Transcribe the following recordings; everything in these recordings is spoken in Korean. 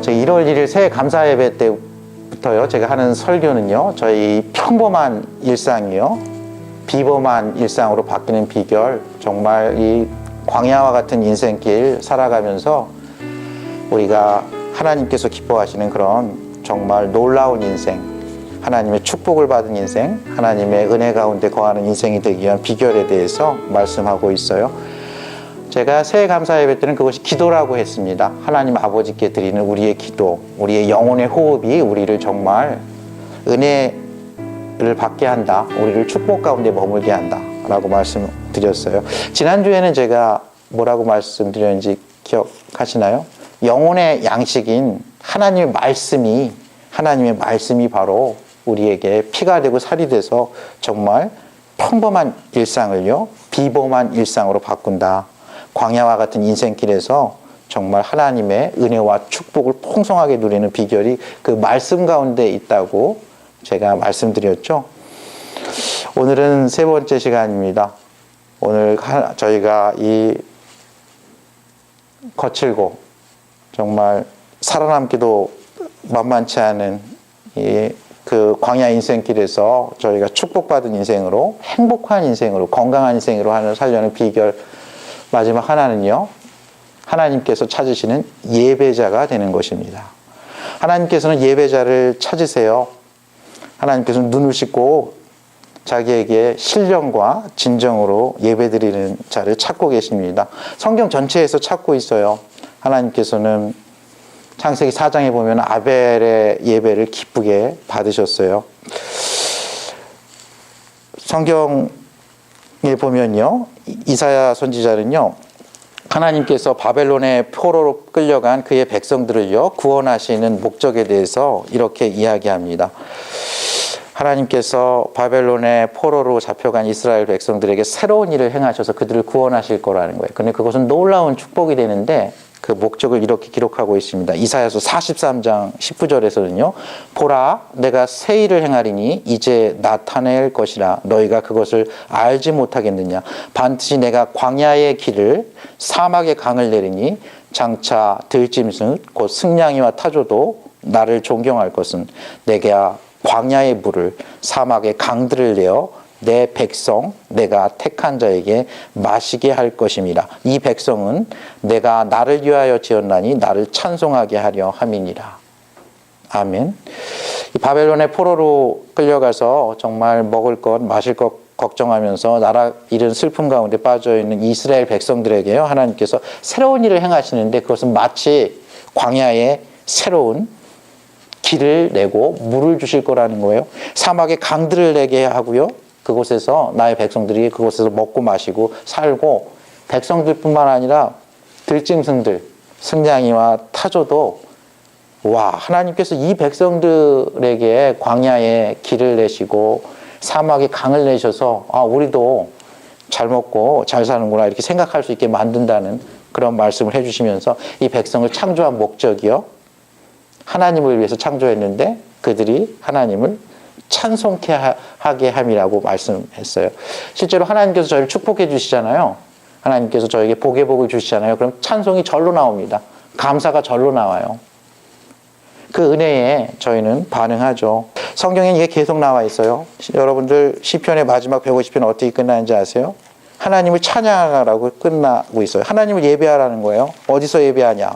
제 1월 1일 새해 감사 예배 때부터요, 제가 하는 설교는요, 저희 평범한 일상이요, 비범한 일상으로 바뀌는 비결, 정말 이 광야와 같은 인생길 살아가면서 우리가 하나님께서 기뻐하시는 그런 정말 놀라운 인생, 하나님의 축복을 받은 인생, 하나님의 은혜 가운데 거하는 인생이 되기 위한 비결에 대해서 말씀하고 있어요. 제가 새해 감사 예배 때는 그것이 기도라고 했습니다. 하나님 아버지께 드리는 우리의 기도, 우리의 영혼의 호흡이 우리를 정말 은혜를 받게 한다, 우리를 축복 가운데 머물게 한다 라고 말씀드렸어요. 지난주에는 제가 뭐라고 말씀드렸는지 기억하시나요? 영혼의 양식인 하나님의 말씀이 바로 우리에게 피가 되고 살이 돼서 정말 평범한 일상을요, 비범한 일상으로 바꾼다. 광야와 같은 인생길에서 정말 하나님의 은혜와 축복을 풍성하게 누리는 비결이 그 말씀 가운데 있다고 제가 말씀드렸죠. 오늘은 세 번째 시간입니다. 오늘 저희가 이 거칠고 정말 살아남기도 만만치 않은 그 광야 인생길에서 저희가 축복받은 인생으로, 행복한 인생으로, 건강한 인생으로 살려는 비결 마지막 하나는요, 하나님께서 찾으시는 예배자가 되는 것입니다. 하나님께서는 예배자를 찾으세요. 하나님께서는 눈을 씻고 자기에게 신령과 진정으로 예배드리는 자를 찾고 계십니다. 성경 전체에서 찾고 있어요. 하나님께서는 창세기 4장에 보면 아벨의 예배를 기쁘게 받으셨어요. 성경에 보면요, 이사야 선지자는요, 하나님께서 바벨론의 포로로 끌려간 그의 백성들을요, 구원하시는 목적에 대해서 이렇게 이야기합니다. 하나님께서 바벨론의 포로로 잡혀간 이스라엘 백성들에게 새로운 일을 행하셔서 그들을 구원하실 거라는 거예요. 근데 그것은 놀라운 축복이 되는데 그 목적을 이렇게 기록하고 있습니다. 이사야서 43장 19절에서는요. 보라, 내가 새 일을 행하리니 이제 나타낼 것이라 너희가 그것을 알지 못하겠느냐. 반드시 내가 광야의 길을 사막의 강을 내리니 장차 들짐승 곧 승냥이와 타조도 나를 존경할 것은 내가 광야의 물을 사막의 강들을 내어 내 백성 내가 택한 자에게 마시게 할 것임이라. 이 백성은 내가 나를 위하여 지었나니 나를 찬송하게 하려 함이니라. 아멘. 이 바벨론의 포로로 끌려가서 정말 먹을 것 마실 것 걱정하면서 나라 잃은 슬픔 가운데 빠져있는 이스라엘 백성들에게요, 하나님께서 새로운 일을 행하시는데 그것은 마치 광야의 새로운 길을 내고 물을 주실 거라는 거예요. 사막에 강들을 내게 하고요, 그곳에서 나의 백성들이 그곳에서 먹고 마시고 살고, 백성들뿐만 아니라 들짐승들, 승냥이와 타조도 와, 하나님께서 이 백성들에게 광야에 길을 내시고 사막에 강을 내셔서 우리도 잘 먹고 잘 사는구나 이렇게 생각할 수 있게 만든다는 그런 말씀을 해주시면서 이 백성을 창조한 목적이요, 하나님을 위해서 창조했는데 그들이 하나님을 찬송케 하게 함이라고 말씀했어요. 실제로 하나님께서 저희를 축복해 주시잖아요. 하나님께서 저에게 복의 복을 주시잖아요. 그럼 찬송이 절로 나옵니다. 감사가 절로 나와요. 그 은혜에 저희는 반응하죠. 성경에 이게 계속 나와 있어요. 여러분들 시편의 마지막 150편 어떻게 끝나는지 아세요? 하나님을 찬양하라고 끝나고 있어요. 하나님을 예배하라는 거예요. 어디서 예배하냐?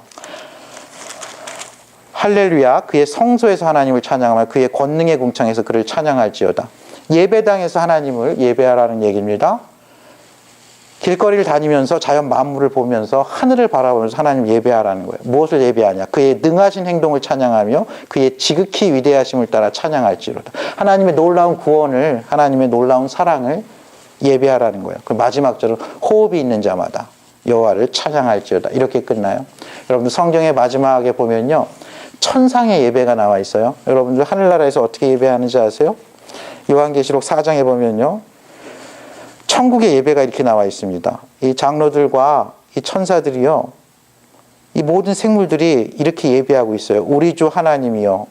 할렐루야, 그의 성소에서 하나님을 찬양하며 그의 권능의 궁창에서 그를 찬양할지어다. 예배당에서 하나님을 예배하라는 얘기입니다. 길거리를 다니면서 자연 만물을 보면서 하늘을 바라보면서 하나님 예배하라는 거예요. 무엇을 예배하냐? 그의 능하신 행동을 찬양하며 그의 지극히 위대하심을 따라 찬양할지로다. 하나님의 놀라운 구원을, 하나님의 놀라운 사랑을 예배하라는 거예요. 그 마지막 절은 호흡이 있는 자마다 여호와를 찬양할지어다. 이렇게 끝나요. 여러분들 성경의 마지막에 보면요, 천상의 예배가 나와 있어요. 여러분들 하늘나라에서 어떻게 예배하는지 아세요? 요한계시록 4장에 보면요, 천국의 예배가 이렇게 나와 있습니다. 이 장로들과 이 천사들이요, 이 모든 생물들이 이렇게 예배하고 있어요. 우리 주 하나님이여,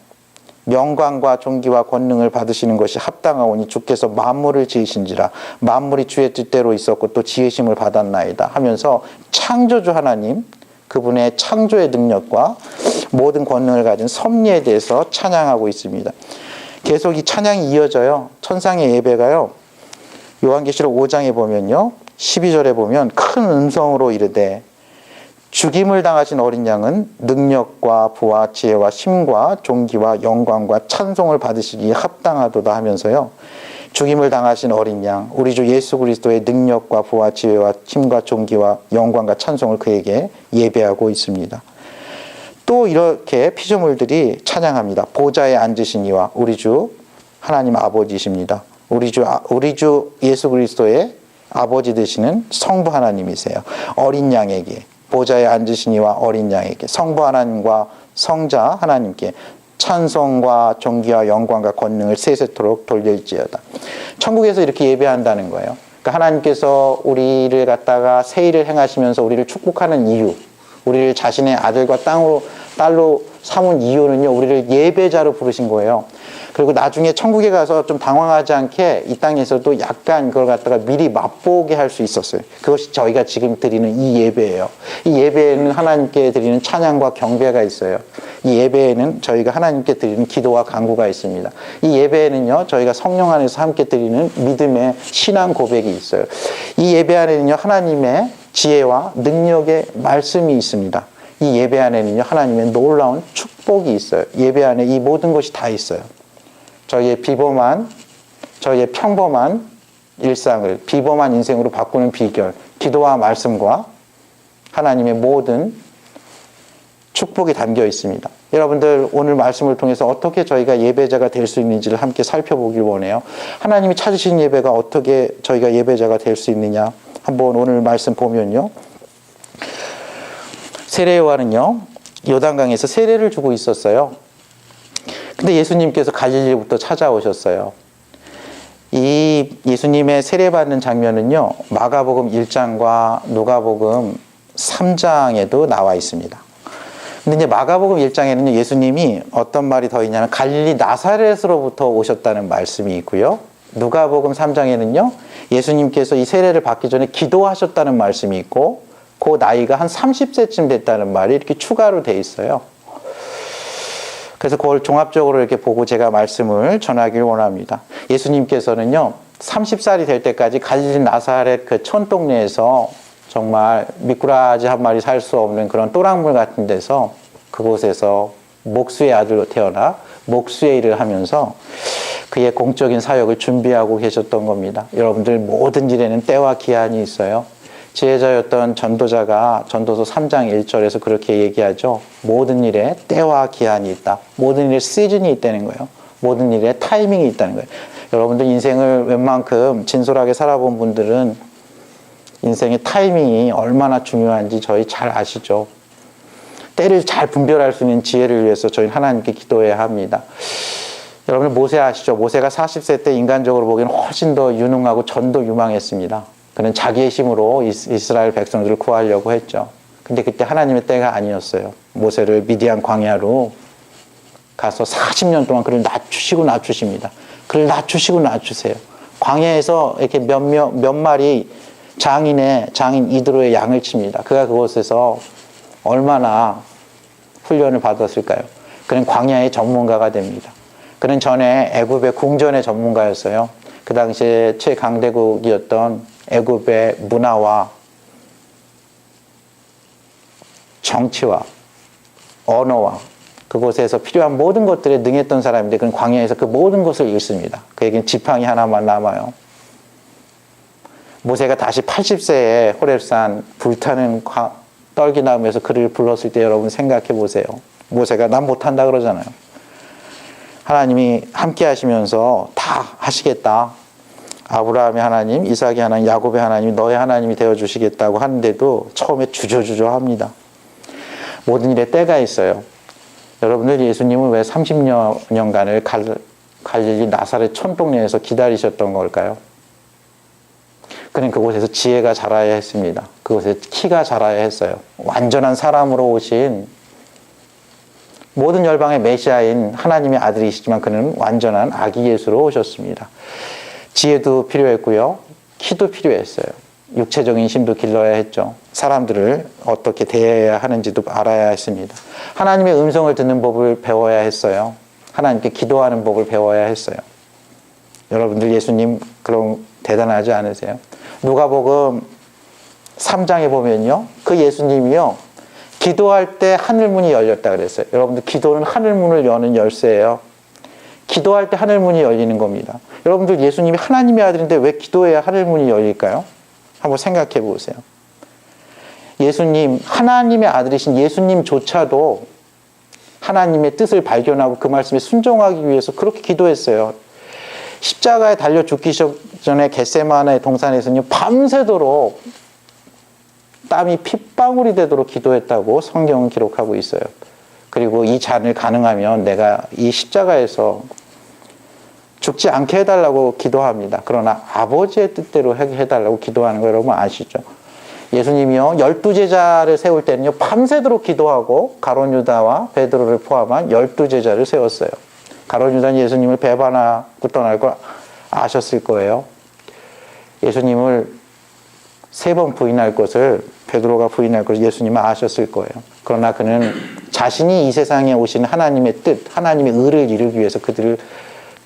영광과 존귀와 권능을 받으시는 것이 합당하오니 주께서 만물을 지으신지라. 만물이 주의 뜻대로 있었고 또 지으심을 받았나이다 하면서 창조주 하나님, 그분의 창조의 능력과 모든 권능을 가진 섭리에 대해서 찬양하고 있습니다. 계속 이 찬양이 이어져요. 천상의 예배가요. 요한계시록 5장에 보면요. 12절에 보면 큰 음성으로 이르되 죽임을 당하신 어린 양은 능력과 부와 지혜와 힘과 존귀와 영광과 찬송을 받으시기에 합당하도다 하면서요. 죽임을 당하신 어린 양, 우리 주 예수 그리스도의 능력과 부와 지혜와 힘과 존귀와 영광과 찬송을 그에게 예배하고 있습니다. 또 이렇게 피조물들이 찬양합니다. 보좌에 앉으신 이와 우리 주 하나님 아버지이십니다. 우리 주 예수 그리스도의 아버지 되시는 성부 하나님이세요. 어린 양에게, 보좌에 앉으신 이와 어린 양에게, 성부 하나님과 성자 하나님께 찬송과 존귀와 영광과 권능을 세세토록 돌릴지어다. 천국에서 이렇게 예배한다는 거예요. 그러니까 하나님께서 우리를 갖다가 새 일을 행하시면서 우리를 축복하는 이유, 우리를 자신의 아들과 딸로 삼은 이유는요, 우리를 예배자로 부르신 거예요. 그리고 나중에 천국에 가서 좀 당황하지 않게 이 땅에서도 약간 그걸 갖다가 미리 맛보게 할 수 있었어요. 그것이 저희가 지금 드리는 이 예배예요. 이 예배에는 하나님께 드리는 찬양과 경배가 있어요. 이 예배에는 저희가 하나님께 드리는 기도와 간구가 있습니다. 이 예배에는요, 저희가 성령 안에서 함께 드리는 믿음의 신앙 고백이 있어요. 이 예배 안에는요, 하나님의 지혜와 능력의 말씀이 있습니다. 이 예배 안에는요, 하나님의 놀라운 축복이 있어요. 예배 안에 이 모든 것이 다 있어요. 저희의 저희의 평범한 일상을 비범한 인생으로 바꾸는 비결, 기도와 말씀과 하나님의 모든 축복이 담겨 있습니다. 여러분들 오늘 말씀을 통해서 어떻게 저희가 예배자가 될 수 있는지를 함께 살펴보길 원해요. 하나님이 찾으신 예배가 어떻게 저희가 예배자가 될 수 있느냐, 한번 오늘 말씀 보면요. 세례 요한은요, 요단강에서 세례를 주고 있었어요. 근데 예수님께서 갈릴리부터 찾아오셨어요. 이 예수님의 세례받는 장면은요, 마가복음 1장과 누가복음 3장에도 나와 있습니다. 근데 이제 마가복음 1장에는요, 예수님이 어떤 말이 더 있냐면 갈릴리 나사렛으로부터 오셨다는 말씀이 있고요. 누가복음 3장에는요, 예수님께서 이 세례를 받기 전에 기도하셨다는 말씀이 있고, 그 나이가 한 30세쯤 됐다는 말이 이렇게 추가로 돼 있어요. 그래서 그걸 종합적으로 이렇게 보고 제가 말씀을 전하길 원합니다. 예수님께서는요, 30살이 될 때까지 갈릴리 나사렛 그 촌동네에서 정말 미꾸라지 한 마리 살 수 없는 그런 또랑물 같은 데서 그곳에서 목수의 아들로 태어나 목수의 일을 하면서 그의 공적인 사역을 준비하고 계셨던 겁니다. 여러분들 모든 일에는 때와 기한이 있어요. 지혜자였던 전도자가 전도서 3장 1절에서 그렇게 얘기하죠. 모든 일에 때와 기한이 있다. 모든 일에 시즌이 있다는 거예요. 모든 일에 타이밍이 있다는 거예요. 여러분들 인생을 웬만큼 진솔하게 살아본 분들은 인생의 타이밍이 얼마나 중요한지 저희 잘 아시죠. 때를 잘 분별할 수 있는 지혜를 위해서 저희는 하나님께 기도해야 합니다. 여러분 모세 아시죠? 모세가 40세 때 인간적으로 보기에는 훨씬 더 유능하고 전도 유망했습니다. 그는 자기의 힘으로 이스라엘 백성들을 구하려고 했죠. 근데 그때 하나님의 때가 아니었어요. 모세를 미디안 광야로 가서 40년 동안 그를 낮추십니다. 그를 낮추세요. 광야에서 이렇게 몇 마리 장인 이드로의 양을 칩니다. 그가 그곳에서 얼마나 훈련을 받았을까요? 그는 광야의 전문가가 됩니다. 그는 전에 애굽의 궁전의 전문가였어요. 그 당시에 최강대국이었던 애굽의 문화와 정치와 언어와 그곳에서 필요한 모든 것들에 능했던 사람인데 그는 광야에서 그 모든 것을 잃습니다. 그에겐 지팡이 하나만 남아요. 모세가 다시 80세에 호렙산 불타는 떨기나무에서 그를 불렀을 때 여러분 생각해 보세요. 모세가 난 못한다 그러잖아요. 하나님이 함께 하시면서 다 하시겠다. 아브라함의 하나님, 이삭의 하나님, 야곱의 하나님, 너의 하나님이 되어주시겠다고 하는데도 처음에 주저주저합니다. 모든 일에 때가 있어요. 여러분들 예수님은 왜 30년간을 갈릴리 나사렛 촌동네에서 기다리셨던 걸까요? 그는 그곳에서 지혜가 자라야 했습니다. 그곳에 키가 자라야 했어요. 완전한 사람으로 오신 모든 열방의 메시아인 하나님의 아들이시지만 그는 완전한 아기 예수로 오셨습니다. 지혜도 필요했고요. 키도 필요했어요. 육체적인 힘도 길러야 했죠. 사람들을 어떻게 대해야 하는지도 알아야 했습니다. 하나님의 음성을 듣는 법을 배워야 했어요. 하나님께 기도하는 법을 배워야 했어요. 여러분들 예수님 그럼 대단하지 않으세요? 누가복음 3장에 보면요. 그 예수님이요. 기도할 때 하늘문이 열렸다 그랬어요. 여러분들 기도는 하늘문을 여는 열쇠예요. 기도할 때 하늘문이 열리는 겁니다. 여러분들 예수님이 하나님의 아들인데 왜 기도해야 하늘문이 열릴까요? 한번 생각해 보세요. 예수님, 하나님의 아들이신 예수님조차도 하나님의 뜻을 발견하고 그 말씀에 순종하기 위해서 그렇게 기도했어요. 십자가에 달려 죽기 전에 겟세마네 동산에서는요, 밤새도록 땀이 핏방울이 되도록 기도했다고 성경은 기록하고 있어요. 그리고 이 잔을 가능하면 내가 이 십자가에서 죽지 않게 해달라고 기도합니다. 그러나 아버지의 뜻대로 해달라고 기도하는 거 여러분 아시죠? 예수님이요 12제자를 세울 때는요 밤새도록 기도하고 가룟 유다와 베드로를 포함한 12제자를 세웠어요. 가룟 유다는 예수님을 배반하고 떠날 걸 아셨을 거예요. 예수님을 3번 부인할 것을 베드로가 부인할 것을 예수님은 아셨을 거예요. 그러나 그는 자신이 이 세상에 오신 하나님의 뜻, 하나님의 의를 이루기 위해서 그들을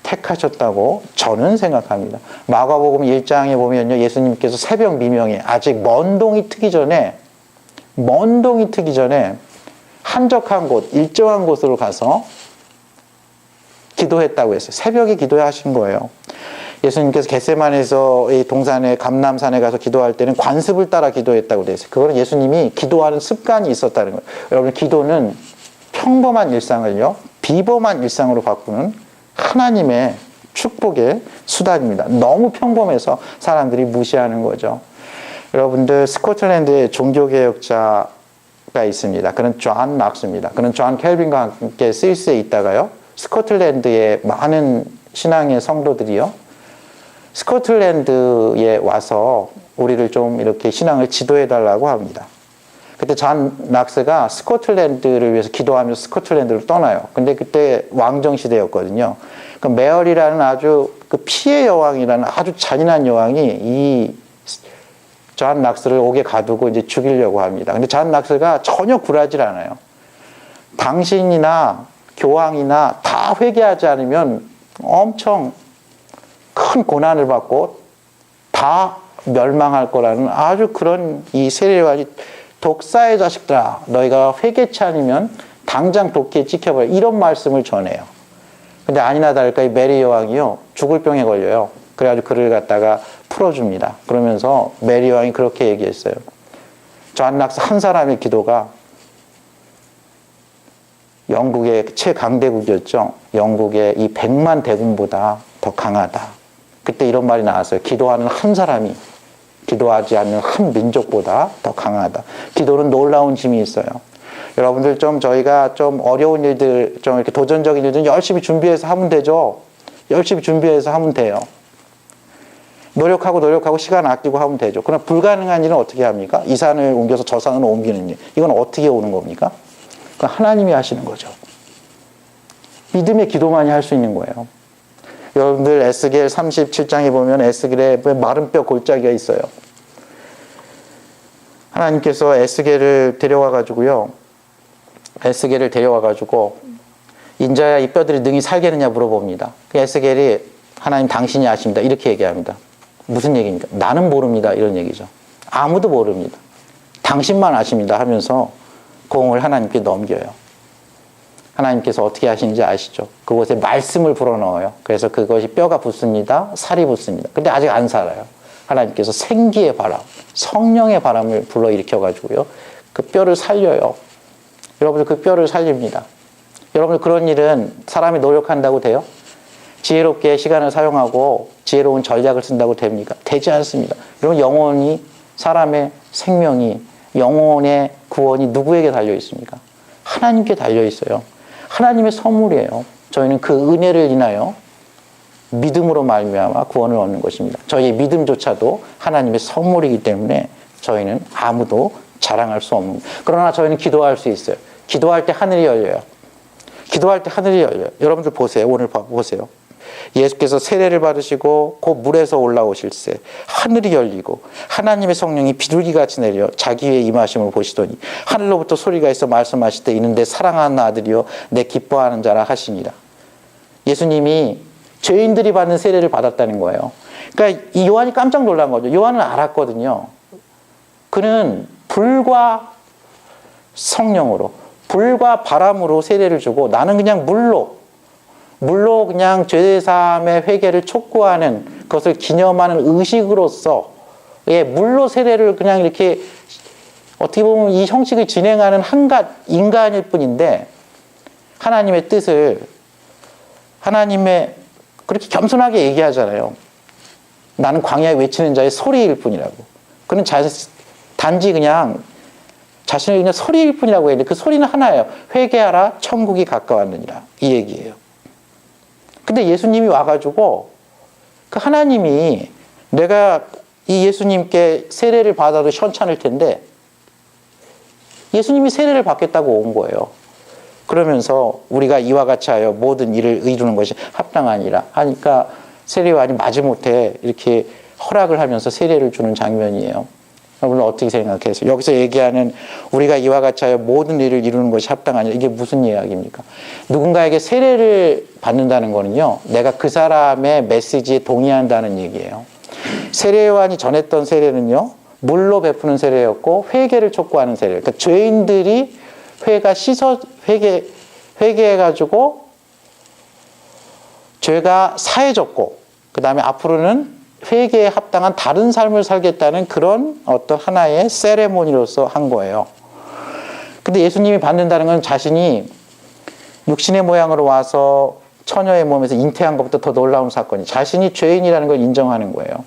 택하셨다고 저는 생각합니다. 마가복음 1장에 보면요. 예수님께서 새벽 미명에 아직 먼 동이 트기 전에 한적한 곳, 일정한 곳으로 가서 기도했다고 했어요. 새벽에 기도하신 거예요. 예수님께서 겟세마네에서 이 동산에 감람산에 가서 기도할 때는 관습을 따라 기도했다고 되어 있어요. 그거는 예수님이 기도하는 습관이 있었다는 거예요. 여러분 기도는 평범한 일상을요. 비범한 일상으로 바꾸는 하나님의 축복의 수단입니다. 너무 평범해서 사람들이 무시하는 거죠. 여러분들 스코틀랜드에 종교개혁자가 있습니다. 그는 존 낙스입니다. 그는 존 켈빈과 함께 스위스에 있다가요. 스코틀랜드의 많은 신앙의 성도들이요. 스코틀랜드에 와서 우리를 좀 이렇게 신앙을 지도해달라고 합니다. 그때 존 낙스가 스코틀랜드를 위해서 기도하면서 스코틀랜드를 떠나요. 근데 그때 왕정 시대였거든요. 그 메어리라는 아주 그 피해 여왕이라는 아주 잔인한 여왕이 이 존 낙스를 옥에 가두고 이제 죽이려고 합니다. 근데 존 낙스가 전혀 굴하지 않아요. 당신이나 교황이나 다 회개하지 않으면 엄청 큰 고난을 받고 다 멸망할 거라는 아주 그런 이 세례요한이 독사의 자식들아 너희가 회개치 않으면 당장 도끼에 찍혀버려 이런 말씀을 전해요. 근데 아니나 다를까 이 메리 여왕이요 죽을 병에 걸려요. 그래가지고 그를 갖다가 풀어줍니다. 그러면서 메리 여왕이 그렇게 얘기했어요. 존 낙스 한 사람의 기도가 영국의 최강대국이었죠. 영국의 이 100만 대군보다 더 강하다. 그때 이런 말이 나왔어요. 기도하는 한 사람이 기도하지 않는 한 민족보다 더 강하다. 기도는 놀라운 힘이 있어요. 여러분들 좀 저희가 좀 어려운 일들, 좀 이렇게 도전적인 일들 열심히 준비해서 하면 되죠. 열심히 준비해서 하면 돼요. 노력하고 시간 아끼고 하면 되죠. 그러나 불가능한 일은 어떻게 합니까? 이 산을 옮겨서 저 산으로 옮기는 일. 이건 어떻게 오는 겁니까? 그건 하나님이 하시는 거죠. 믿음의 기도만이 할 수 있는 거예요. 여러분들 에스겔 37장에 보면 에스겔에 마른 뼈 골짜기가 있어요. 하나님께서 에스겔을 데려와 가지고 인자야 이 뼈들이 능히 살겠느냐 물어봅니다. 에스겔이 하나님 당신이 아십니다. 이렇게 얘기합니다. 무슨 얘기입니까? 나는 모릅니다. 이런 얘기죠. 아무도 모릅니다. 당신만 아십니다 하면서 공을 하나님께 넘겨요. 하나님께서 어떻게 하시는지 아시죠? 그곳에 말씀을 불어넣어요. 그래서 그것이 뼈가 붙습니다. 살이 붙습니다. 근데 아직 안 살아요. 하나님께서 생기의 바람, 성령의 바람을 불러일으켜가지고요. 그 뼈를 살려요. 여러분들 그 뼈를 살립니다. 여러분들 그런 일은 사람이 노력한다고 돼요? 지혜롭게 시간을 사용하고 지혜로운 전략을 쓴다고 됩니까? 되지 않습니다. 여러분 영혼이 사람의 생명이 영혼의 구원이 누구에게 달려 있습니까? 하나님께 달려 있어요. 하나님의 선물이에요. 저희는 그 은혜를 인하여 믿음으로 말미암아 구원을 얻는 것입니다. 저희의 믿음조차도 하나님의 선물이기 때문에 저희는 아무도 자랑할 수 없는 거예요. 그러나 저희는 기도할 수 있어요. 기도할 때 하늘이 열려요. 기도할 때 하늘이 열려요. 여러분들 보세요. 오늘 보세요. 예수께서 세례를 받으시고 곧 물에서 올라오실새 하늘이 열리고 하나님의 성령이 비둘기같이 내려 자기 위에 임하심을 보시더니 하늘로부터 소리가 있어 말씀하실 때 이는 내 사랑하는 아들이요 내 기뻐하는 자라 하시니라. 예수님이 죄인들이 받는 세례를 받았다는 거예요. 그러니까 이 요한이 깜짝 놀란 거죠. 요한은 알았거든요. 그는 불과 성령으로, 불과 바람으로 세례를 주고 나는 그냥 물로 그냥 죄사함의 회개를 촉구하는 그것을 기념하는 의식으로서 물로 세례를 그냥 이렇게 어떻게 보면 이 형식을 진행하는 한갓 인간일 뿐인데 하나님의 뜻을 하나님의 그렇게 겸손하게 얘기하잖아요. 나는 광야에 외치는 자의 소리일 뿐이라고. 그는 단지 그냥 자신의 그냥 소리일 뿐이라고 했는데 그 소리는 하나예요. 회개하라 천국이 가까웠느니라. 이 얘기예요. 근데 예수님이 와가지고 그 하나님이 내가 이 예수님께 세례를 받아도 현찮을 텐데 예수님이 세례를 받겠다고 온 거예요. 그러면서 우리가 이와 같이 하여 모든 일을 이루는 것이 합당하니라 하니까 세례요한이 마지못해 이렇게 허락을 하면서 세례를 주는 장면이에요. 여러분 어떻게 생각하세요? 여기서 얘기하는 우리가 이와 같이 하여 모든 일을 이루는 것이 합당하니라 이게 무슨 이야기입니까? 누군가에게 세례를 받는다는 거는요. 내가 그 사람의 메시지에 동의한다는 얘기예요. 세례요한이 전했던 세례는요. 물로 베푸는 세례였고 회개를 촉구하는 세례. 그러니까 죄인들이 회개해가지고 죄가 사해졌고 그 다음에 앞으로는 회개에 합당한 다른 삶을 살겠다는 그런 어떤 하나의 세레모니로서 한 거예요. 근데 예수님이 받는다는 건 자신이 육신의 모양으로 와서 처녀의 몸에서 잉태한 것부터 더 놀라운 사건이 자신이 죄인이라는 걸 인정하는 거예요.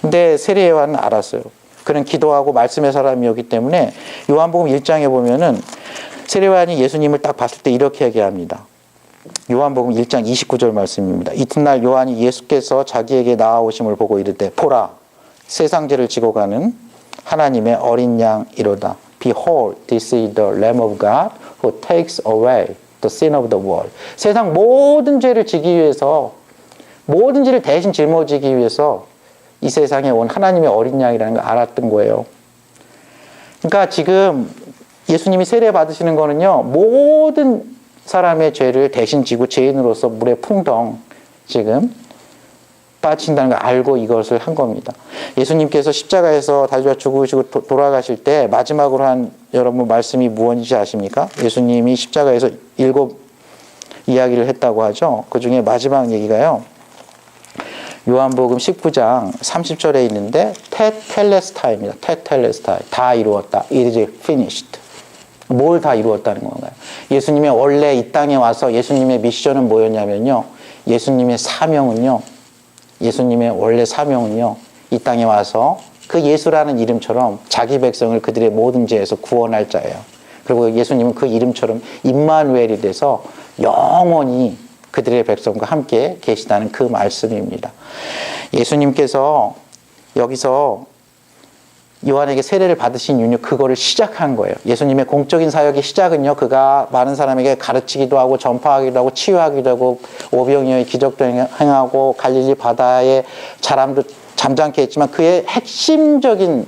근데 세례요한은 알았어요. 그는 기도하고 말씀의 사람이었기 때문에 요한복음 1장에 보면은 세례요한이 예수님을 딱 봤을 때 이렇게 얘기합니다. 요한복음 1장 29절 말씀입니다. 이튿날 요한이 예수께서 자기에게 나아오심을 보고 이르되 보라 세상 죄를 지고 가는 하나님의 어린 양이로다. Behold, this is the Lamb of God who takes away the sin of the world. 세상 모든 죄를 지기 위해서 모든 죄를 대신 짊어지기 위해서 이 세상에 온 하나님의 어린 양이라는 걸 알았던 거예요. 그러니까 지금 예수님이 세례 받으시는 거는요. 모든 사람의 죄를 대신 지고 죄인으로서 물에 풍덩 지금 빠진다는 걸 알고 이것을 한 겁니다. 예수님께서 십자가에서 달려 죽으시고 돌아가실 때 마지막으로 한 여러분 말씀이 무엇인지 아십니까? 예수님이 십자가에서 7 이야기를 했다고 하죠. 그 중에 마지막 얘기가요. 요한복음 19장 30절에 있는데 테텔레스타입니다. 테텔레스타. 다 이루었다. It is finished. 뭘 다 이루었다는 건가요? 예수님이 원래 이 땅에 와서 예수님의 미션은 뭐였냐면요. 예수님의 원래 사명은요. 이 땅에 와서 그 예수라는 이름처럼 자기 백성을 그들의 모든 죄에서 구원할 자예요. 그리고 예수님은 그 이름처럼 임마누엘이 돼서 영원히 그들의 백성과 함께 계시다는 그 말씀입니다. 예수님께서 여기서 요한에게 세례를 받으신 이유는 그거를 시작한 거예요. 예수님의 공적인 사역의 시작은요. 그가 많은 사람에게 가르치기도 하고 전파하기도 하고 치유하기도 하고 오병이어의 기적도 행하고 갈릴리 바다의 사람도 잠잠케 했지만 그의 핵심적인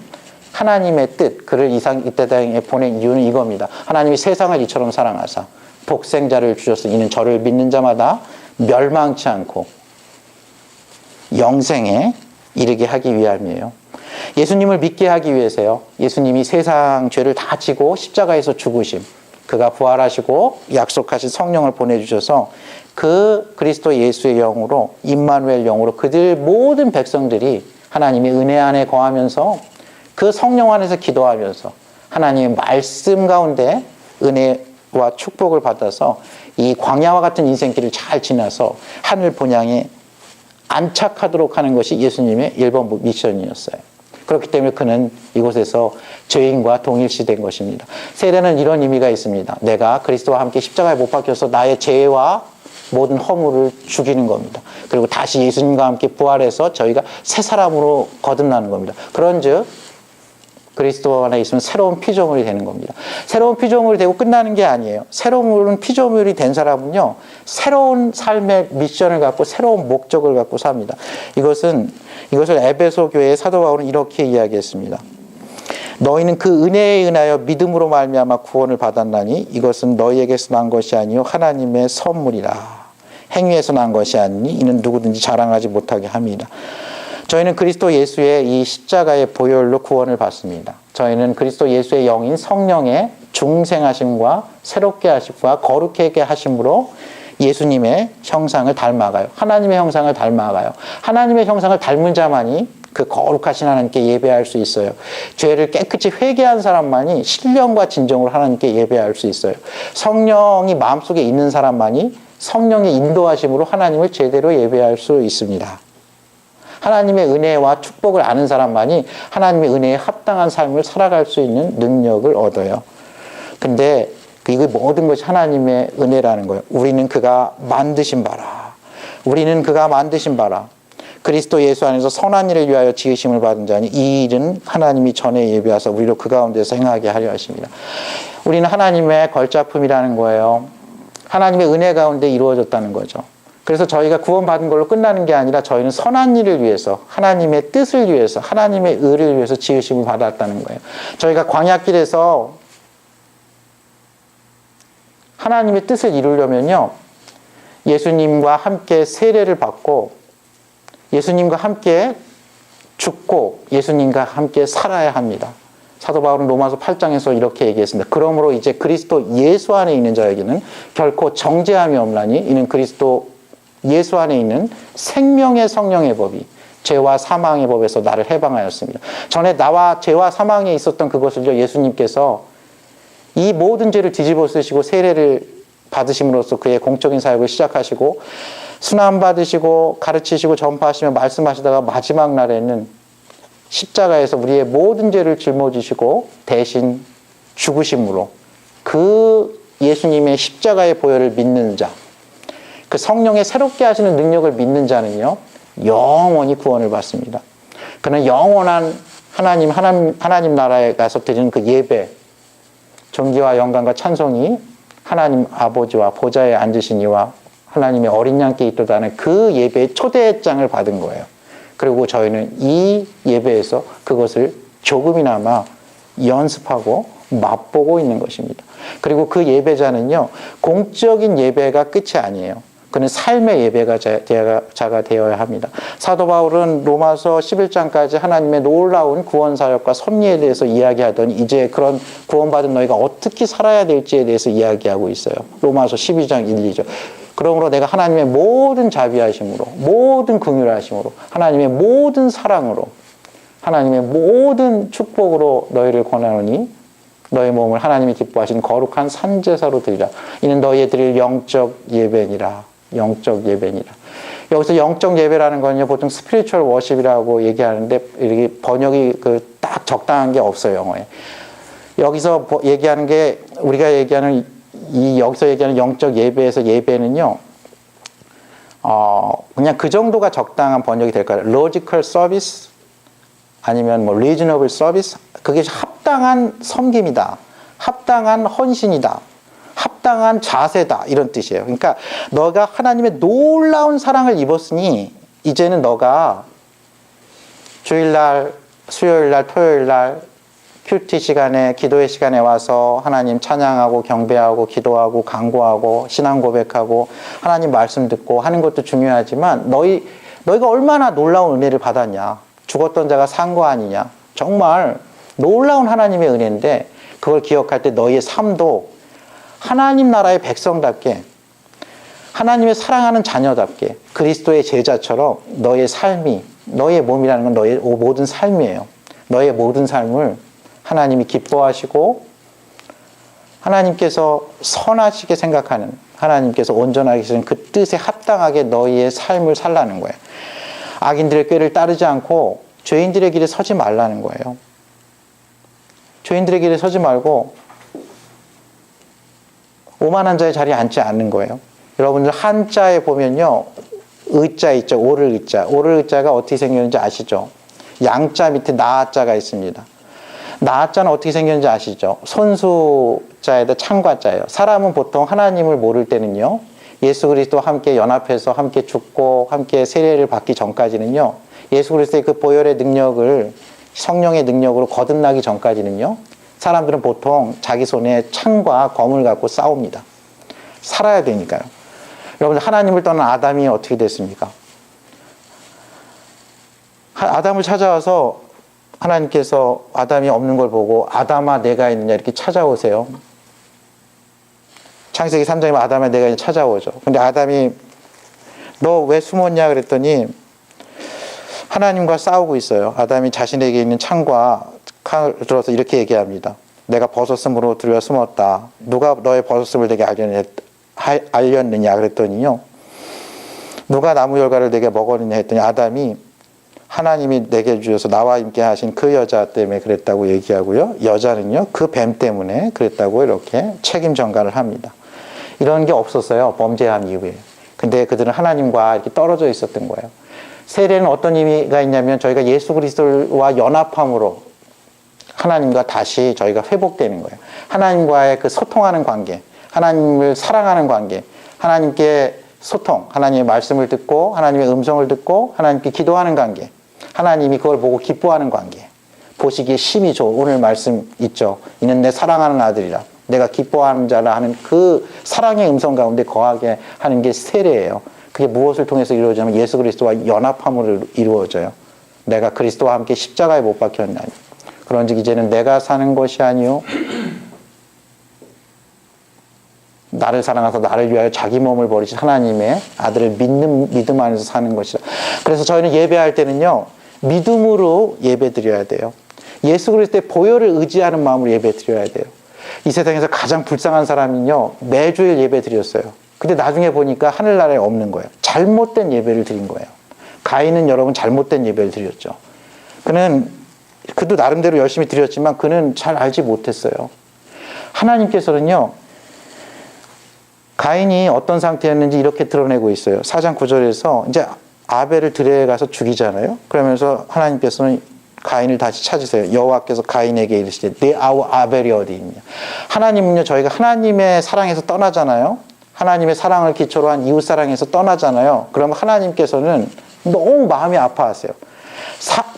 하나님의 뜻, 그를 이때 땅에 보낸 이유는 이겁니다. 하나님이 세상을 이처럼 사랑하사 독생자를 주셨으니 이는 저를 믿는 자마다 멸망치 않고 영생에 이르게 하기 위함이에요. 예수님을 믿게 하기 위해서요. 예수님이 세상 죄를 다 지고 십자가에서 죽으심, 그가 부활하시고 약속하신 성령을 보내주셔서 그 그리스도 예수의 영으로 임마누엘 영으로 그들 모든 백성들이 하나님의 은혜 안에 거하면서 그 성령 안에서 기도하면서 하나님의 말씀 가운데 은혜와 축복을 받아서 이 광야와 같은 인생길을 잘 지나서 하늘 본향에 안착하도록 하는 것이 예수님의 1번 미션이었어요. 그렇기 때문에 그는 이곳에서 죄인과 동일시된 것입니다. 세례는 이런 의미가 있습니다. 내가 그리스도와 함께 십자가에 못 박혀서 나의 죄와 모든 허물을 죽이는 겁니다. 그리고 다시 예수님과 함께 부활해서 저희가 새 사람으로 거듭나는 겁니다. 그런즉 그리스도 안에 있으면 새로운 피조물이 되는 겁니다. 새로운 피조물이 되고 끝나는 게 아니에요. 새로운 피조물이 된 사람은요, 새로운 삶의 미션을 갖고 새로운 목적을 갖고 삽니다. 이것을 에베소 교회의 사도 바울은 이렇게 이야기했습니다. 너희는 그 은혜에 인하여 믿음으로 말미암아 구원을 받았나니 이것은 너희에게서 난 것이 아니요 하나님의 선물이라. 행위에서 난 것이 아니니 이는 누구든지 자랑하지 못하게 함이라. 저희는 그리스도 예수의 이 십자가의 보혈로 구원을 받습니다. 저희는 그리스도 예수의 영인 성령의 중생하심과 새롭게 하심과 거룩하게 하심으로 예수님의 형상을 닮아가요. 하나님의 형상을 닮아가요. 하나님의 형상을 닮은 자만이 그 거룩하신 하나님께 예배할 수 있어요. 죄를 깨끗이 회개한 사람만이 신령과 진정으로 하나님께 예배할 수 있어요. 성령이 마음속에 있는 사람만이 성령의 인도하심으로 하나님을 제대로 예배할 수 있습니다. 하나님의 은혜와 축복을 아는 사람만이 하나님의 은혜에 합당한 삶을 살아갈 수 있는 능력을 얻어요. 근데 이거 모든 것이 하나님의 은혜라는 거예요. 우리는 그가 만드신 바라. 우리는 그가 만드신 바라. 그리스도 예수 안에서 선한 일을 위하여 지으심을 받은 자니 이 일은 하나님이 전에 예비하사 우리로 그 가운데서 행하게 하려 하십니다. 우리는 하나님의 걸작품이라는 거예요. 하나님의 은혜 가운데 이루어졌다는 거죠. 그래서 저희가 구원받은 걸로 끝나는 게 아니라 저희는 선한 일을 위해서 하나님의 뜻을 위해서 하나님의 의를 위해서 지으심을 받았다는 거예요. 저희가 광야길에서 하나님의 뜻을 이루려면요, 예수님과 함께 세례를 받고 예수님과 함께 죽고 예수님과 함께 살아야 합니다. 사도 바울은 로마서 8장에서 이렇게 얘기했습니다. 그러므로 이제 그리스도 예수 안에 있는 자에게는 결코 정죄함이 없나니 이는 그리스도 예수 안에 있는 생명의 성령의 법이 죄와 사망의 법에서 나를 해방하였습니다. 전에 나와 죄와 사망에 있었던 그것을요, 예수님께서 이 모든 죄를 뒤집어 쓰시고 세례를 받으심으로써 그의 공적인 사역을 시작하시고 순환 받으시고 가르치시고 전파하시며 말씀하시다가 마지막 날에는 십자가에서 우리의 모든 죄를 짊어지시고 대신 죽으심으로 그 예수님의 십자가의 보혈을 믿는 자, 그 성령의 새롭게 하시는 능력을 믿는 자는요, 영원히 구원을 받습니다. 그는 영원한 하나님 나라에 가서 드리는 그 예배, 존귀와 영광과 찬송이 하나님 아버지와 보좌에 앉으신 이와 하나님의 어린 양께 있도다는 그 예배의 초대장을 받은 거예요. 그리고 저희는 이 예배에서 그것을 조금이나마 연습하고 맛보고 있는 것입니다. 그리고 그 예배자는요, 공적인 예배가 끝이 아니에요. 그는 삶의 예배자가 되어야 합니다. 사도 바울은 로마서 11장까지 하나님의 놀라운 구원 사역과 섭리에 대해서 이야기하더니 이제 그런 구원받은 너희가 어떻게 살아야 될지에 대해서 이야기하고 있어요. 로마서 12장 1, 2절. 그러므로 내가 하나님의 모든 자비하심으로, 모든 긍휼하심으로, 하나님의 모든 사랑으로, 하나님의 모든 축복으로 너희를 권하노니 너희 몸을 하나님이 기뻐하신 거룩한 산제사로 드리라. 이는 너희의 드릴 영적 예배니라. 영적 예배니라. 여기서 영적 예배라는 건요, 보통 스피리추얼 워십이라고 얘기하는데 이렇게 번역이 딱 적당한 게 없어요, 영어에. 여기서 얘기하는 게 우리가 얘기하는 여기서 얘기하는 영적 예배에서 예배는요, 그냥 그 정도가 적당한 번역이 될까요? Logical service 아니면 뭐 reasonable service, 그게 합당한 섬김이다, 합당한 헌신이다, 합당한 자세다, 이런 뜻이에요. 그러니까 너가 하나님의 놀라운 사랑을 입었으니 이제는 너가 주일날, 수요일날, 토요일날 큐티 시간에, 기도의 시간에 와서 하나님 찬양하고 경배하고 기도하고 간구하고 신앙 고백하고 하나님 말씀 듣고 하는 것도 중요하지만 너희가 얼마나 놀라운 은혜를 받았냐. 죽었던 자가 산 거 아니냐. 정말 놀라운 하나님의 은혜인데 그걸 기억할 때 너희의 삶도 하나님 나라의 백성답게, 하나님의 사랑하는 자녀답게, 그리스도의 제자처럼 너의 삶이, 너의 몸이라는 건 너의 모든 삶이에요. 너의 모든 삶을 하나님이 기뻐하시고 하나님께서 선하시게 생각하는, 하나님께서 온전하게 하시는 그 뜻에 합당하게 너희의 삶을 살라는 거예요. 악인들의 꾀를 따르지 않고 죄인들의 길에 서지 말라는 거예요. 죄인들의 길에 서지 말고 오만한 자의 자리에 앉지 않는 거예요. 여러분들 한자에 보면요, 의자 있죠. 오를 의자. 오를 의자가 어떻게 생겼는지 아시죠? 양자 밑에 나자가 있습니다. 나자는 어떻게 생겼는지 아시죠? 손수자에다 창과자예요. 사람은 보통 하나님을 모를 때는요, 예수 그리스도와 함께 연합해서 함께 죽고 함께 세례를 받기 전까지는요, 예수 그리스도의 그 보혈의 능력을 성령의 능력으로 거듭나기 전까지는요, 사람들은 보통 자기 손에 창과 검을 갖고 싸웁니다. 살아야 되니까요. 여러분, 하나님을 떠난 아담이 어떻게 됐습니까? 아담을 찾아와서 하나님께서 아담이 없는 걸 보고 아담아 내가 있느냐 이렇게 찾아오세요. 창세기 3장에 아담아 내가 있느냐 찾아오죠. 근데 아담이 너 왜 숨었냐 그랬더니 하나님과 싸우고 있어요. 아담이 자신에게 있는 창과 칼을 들어서 이렇게 얘기합니다. 내가 버섯음으로 들여 숨었다. 누가 너의 버섯음을 내게 알렸느냐 그랬더니요, 누가 나무 열과를 내게 먹었느냐 했더니 아담이 하나님이 내게 주셔서 나와 함께 하신 그 여자 때문에 그랬다고 얘기하고요, 여자는요 그 뱀 때문에 그랬다고 이렇게 책임 전가를 합니다. 이런 게 없었어요, 범죄한 이후에. 근데 그들은 하나님과 이렇게 떨어져 있었던 거예요. 세례는 어떤 의미가 있냐면 저희가 예수 그리스도와 연합함으로 하나님과 다시 저희가 회복되는 거예요. 하나님과의 그 소통하는 관계, 하나님을 사랑하는 관계, 하나님께 소통, 하나님의 말씀을 듣고 하나님의 음성을 듣고 하나님께 기도하는 관계, 하나님이 그걸 보고 기뻐하는 관계, 보시기에 심히 좋은 오늘 말씀 있죠. 이는 내 사랑하는 아들이라, 내가 기뻐하는 자라 하는 그 사랑의 음성 가운데 거하게 하는 게 세례예요. 그게 무엇을 통해서 이루어지냐면 예수 그리스도와 연합함으로 이루어져요. 내가 그리스도와 함께 십자가에 못 박혔나니 그런즉 이제는 내가 사는 것이 아니요 나를 사랑하사 나를 위하여 자기 몸을 버리신 하나님의 아들을 믿는 믿음 안에서 사는 것이다. 그래서 저희는 예배할 때는요, 믿음으로 예배 드려야 돼요. 예수 그리스도의 보혈을 의지하는 마음으로 예배 드려야 돼요. 이 세상에서 가장 불쌍한 사람은요, 매주일 예배 드렸어요. 근데 나중에 보니까 하늘나라에 없는 거예요. 잘못된 예배를 드린 거예요. 가인은 여러분 잘못된 예배를 드렸죠. 그도 나름대로 열심히 드렸지만 그는 잘 알지 못했어요. 하나님께서는요, 가인이 어떤 상태였는지 이렇게 드러내고 있어요. 4장 9절에서 이제 아벨을 들여가서 죽이잖아요. 그러면서 하나님께서는 가인을 다시 찾으세요. 여호와께서 가인에게 이르시되 내 아우 아벨이 어디 있냐. 하나님은요, 저희가 하나님의 사랑에서 떠나잖아요. 하나님의 사랑을 기초로 한 이웃사랑에서 떠나잖아요. 그러면 하나님께서는 너무 마음이 아파하세요.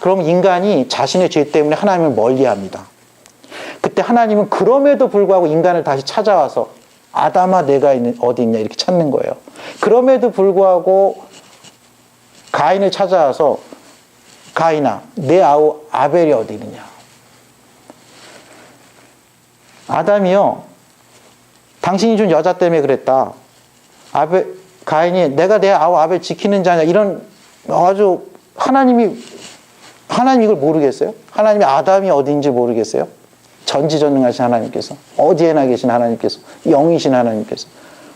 그럼 인간이 자신의 죄 때문에 하나님을 멀리합니다. 그때 하나님은 그럼에도 불구하고 인간을 다시 찾아와서 아담아 내가 어디 있냐 이렇게 찾는 거예요. 그럼에도 불구하고 가인을 찾아와서 가인아 내 아우 아벨이 어디 있느냐. 아담이요, 당신이 준 여자 때문에 그랬다. 가인이 내가 내 아우 아벨 지키는 자냐, 이런 아주 하나님이 이걸 모르겠어요? 하나님이 아담이 어디인지 모르겠어요? 전지전능하신 하나님께서, 어디에나 계신 하나님께서, 영이신 하나님께서,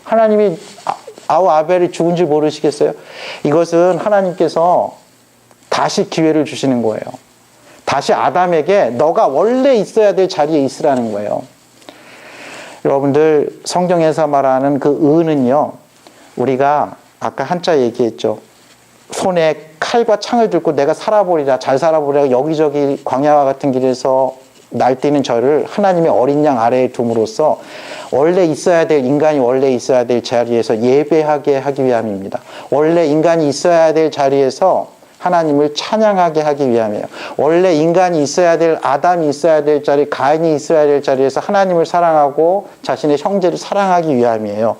하나님이 아우 아벨이 죽은 줄 모르시겠어요? 이것은 하나님께서 다시 기회를 주시는 거예요. 다시 아담에게 너가 원래 있어야 될 자리에 있으라는 거예요. 여러분들, 성경에서 말하는 그 의는요, 우리가 아까 한자 얘기했죠. 손에 칼과 창을 들고 내가 살아보리라, 잘 살아보리라, 여기저기 광야와 같은 길에서 날뛰는 저를 하나님의 어린 양 아래에 둠으로써 원래 있어야 될, 인간이 원래 있어야 될 자리에서 예배하게 하기 위함입니다. 원래 인간이 있어야 될 자리에서 하나님을 찬양하게 하기 위함이에요. 원래 인간이 있어야 될, 아담이 있어야 될 자리, 가인이 있어야 될 자리에서 하나님을 사랑하고 자신의 형제를 사랑하기 위함이에요.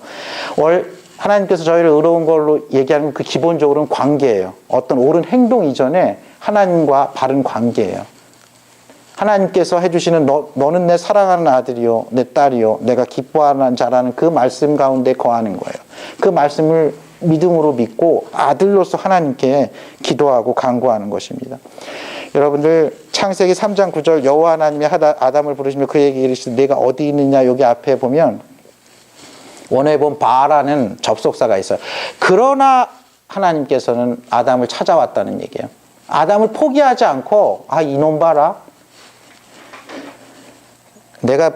하나님께서 저희를 의로운 걸로 얘기하는 그 기본적으로는 관계예요. 어떤 옳은 행동 이전에 하나님과 바른 관계예요. 하나님께서 해주시는 너는 내 사랑하는 아들이요 내 딸이요 내가 기뻐하는 자라는 그 말씀 가운데 거하는 거예요. 그 말씀을 믿음으로 믿고 아들로서 하나님께 기도하고 간구하는 것입니다. 여러분들, 창세기 3장 9절 여호와 하나님이 아담을 부르시며 그에게 이르시되 내가 어디 있느냐, 여기 앞에 보면 원어에 보면 바라는 접속사가 있어요. 그러나 하나님께서는 아담을 찾아왔다는 얘기예요. 아담을 포기하지 않고 이놈 봐라, 내가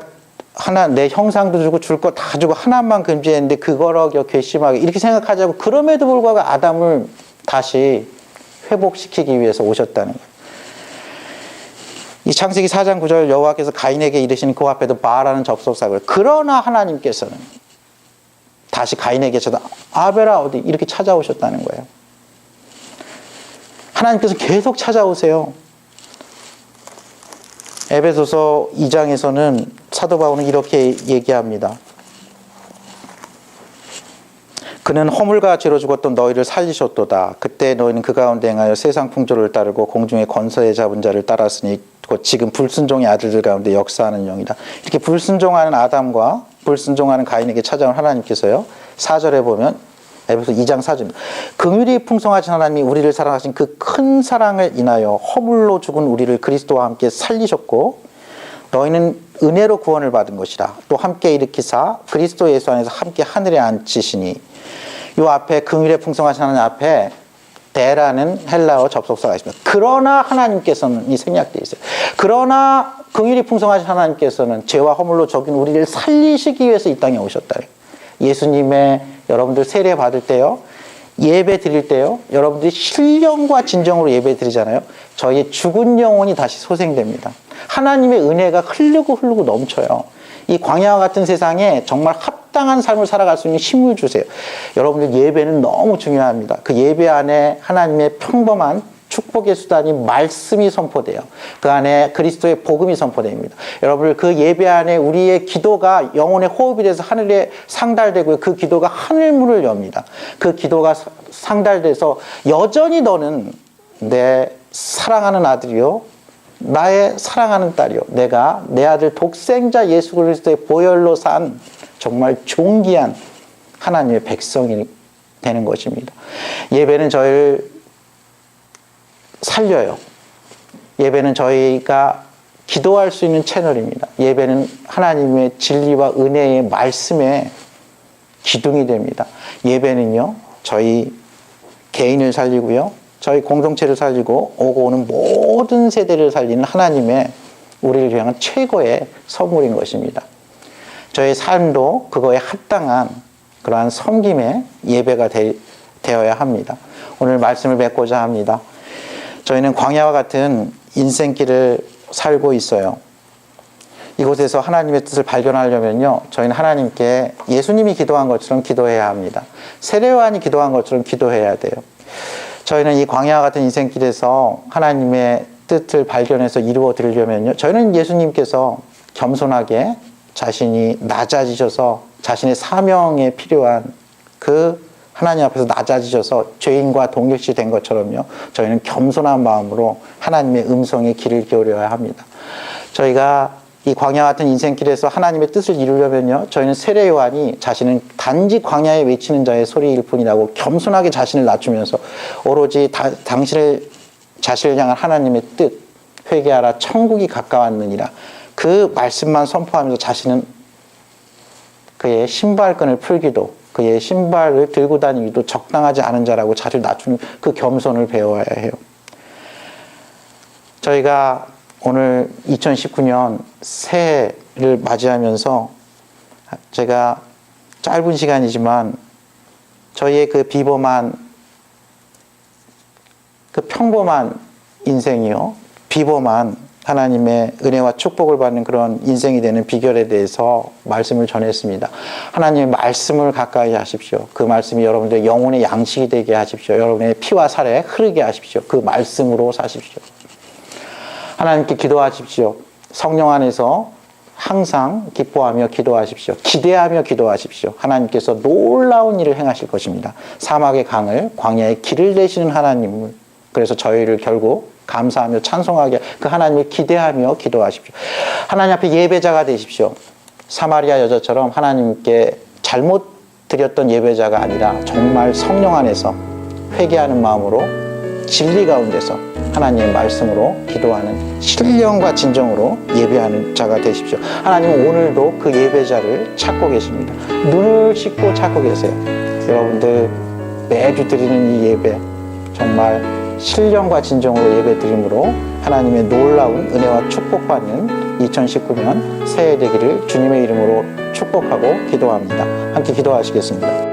내 형상도 주고 줄 거 다 주고 하나만 금지했는데 그걸 어겨 괘씸하게 이렇게 생각하자고, 그럼에도 불구하고 아담을 다시 회복시키기 위해서 오셨다는 거예요. 이 이 창세기 4장 9절 여호와께서 가인에게 이르시니 그 앞에도 바알하는 접속사고요. 그러나 하나님께서는 다시 가인에게 아벨아 어디 이렇게 찾아오셨다는 거예요. 하나님께서 계속 찾아오세요. 에베소서 2장에서는 사도 바울은 이렇게 얘기합니다. 그는 허물과 죄로 죽었던 너희를 살리셨도다. 그때 너희는 그 가운데 행하여 세상 풍조를 따르고 공중의 권세에 잡은 자를 따랐으니 곧 지금 불순종의 아들들 가운데 역사하는 영이다. 이렇게 불순종하는 아담과 불순종하는 가인에게 찾아온 하나님께서요. 4절에 보면 에베소 2장 4절입니다. 긍휼이 풍성하신 하나님이 우리를 사랑하신 그 큰 사랑을 인하여 허물로 죽은 우리를 그리스도와 함께 살리셨고 너희는 은혜로 구원을 받은 것이라. 또 함께 일으키사 그리스도 예수 안에서 함께 하늘에 앉히시니 이 앞에 긍휼에 풍성하신 하나님 앞에 대라는 헬라어 접속사가 있습니다. 그러나 하나님께서는 이 생략되어 있어요. 그러나 긍휼이 풍성하신 하나님께서는 죄와 허물로 죽인 우리를 살리시기 위해서 이 땅에 오셨다. 예수님의 여러분들 세례 받을 때요. 예배 드릴 때요. 여러분들이 신령과 진정으로 예배 드리잖아요. 저희의 죽은 영혼이 다시 소생됩니다. 하나님의 은혜가 흐르고 넘쳐요. 이 광야와 같은 세상에 정말 합당한 삶을 살아갈 수 있는 힘을 주세요. 여러분들 예배는 너무 중요합니다. 그 예배 안에 하나님의 평범한 축복의 수단이 말씀이 선포돼요. 그 안에 그리스도의 복음이 선포됩니다. 여러분들 그 예배 안에 우리의 기도가 영혼의 호흡이 돼서 하늘에 상달되고요. 그 기도가 하늘문을 엽니다. 그 기도가 상달돼서 여전히 너는 내 사랑하는 아들이요. 나의 사랑하는 딸이요. 내가 내 아들 독생자 예수 그리스도의 보혈로 산 정말 존귀한 하나님의 백성이 되는 것입니다. 예배는 저희를 살려요. 예배는 저희가 기도할 수 있는 채널입니다. 예배는 하나님의 진리와 은혜의 말씀의 기둥이 됩니다. 예배는요, 저희 개인을 살리고요, 저희 공동체를 살리고 오고 오는 모든 세대를 살리는 하나님의 우리를 향한 최고의 선물인 것입니다. 저의 삶도 그거에 합당한 그러한 섬김의 예배가 되어야 합니다. 오늘 말씀을 맺고자 합니다. 저희는 광야와 같은 인생길을 살고 있어요. 이곳에서 하나님의 뜻을 발견하려면요, 저희는 하나님께 예수님이 기도한 것처럼 기도해야 합니다. 세례요한이 기도한 것처럼 기도해야 돼요. 저희는 이 광야와 같은 인생길에서 하나님의 뜻을 발견해서 이루어 드리려면요, 저희는 예수님께서 겸손하게 자신이 낮아지셔서 자신의 사명에 필요한 그 하나님 앞에서 낮아지셔서 죄인과 동일시 된 것처럼요, 저희는 겸손한 마음으로 하나님의 음성에 귀를 기울여야 합니다. 저희가 이 광야 같은 인생길에서 하나님의 뜻을 이루려면요, 저희는 세례 요한이 자신은 단지 광야에 외치는 자의 소리일 뿐이라고 겸손하게 자신을 낮추면서 오로지 자신을 향한 하나님의 뜻, 회개하라 천국이 가까웠느니라, 그 말씀만 선포하면서 자신은 그의 신발끈을 풀기도, 그의 신발을 들고 다니기도 적당하지 않은 자라고 자리를 낮추는 그 겸손을 배워야 해요. 저희가 오늘 2019년 새해를 맞이하면서 제가 짧은 시간이지만 저희의 그 비범한, 그 평범한 인생이요, 비범한 하나님의 은혜와 축복을 받는 그런 인생이 되는 비결에 대해서 말씀을 전했습니다. 하나님의 말씀을 가까이 하십시오. 그 말씀이 여러분들의 영혼의 양식이 되게 하십시오. 여러분의 피와 살에 흐르게 하십시오. 그 말씀으로 사십시오. 하나님께 기도하십시오. 성령 안에서 항상 기뻐하며 기도하십시오. 기대하며 기도하십시오. 하나님께서 놀라운 일을 행하실 것입니다. 사막의 강을 광야의 길을 내시는 하나님을, 그래서 저희를 결국 감사하며 찬송하게 그 하나님을 기대하며 기도하십시오. 하나님 앞에 예배자가 되십시오. 사마리아 여자처럼 하나님께 잘못 드렸던 예배자가 아니라 정말 성령 안에서 회개하는 마음으로 진리 가운데서 하나님의 말씀으로 기도하는 신령과 진정으로 예배하는 자가 되십시오. 하나님은 오늘도 그 예배자를 찾고 계십니다. 눈을 씻고 찾고 계세요. 여러분들 매주 드리는 이 예배 정말 신령과 진정으로 예배 드림으로 하나님의 놀라운 은혜와 축복받는 2019년 새해 되기를 주님의 이름으로 축복하고 기도합니다. 함께 기도하시겠습니다.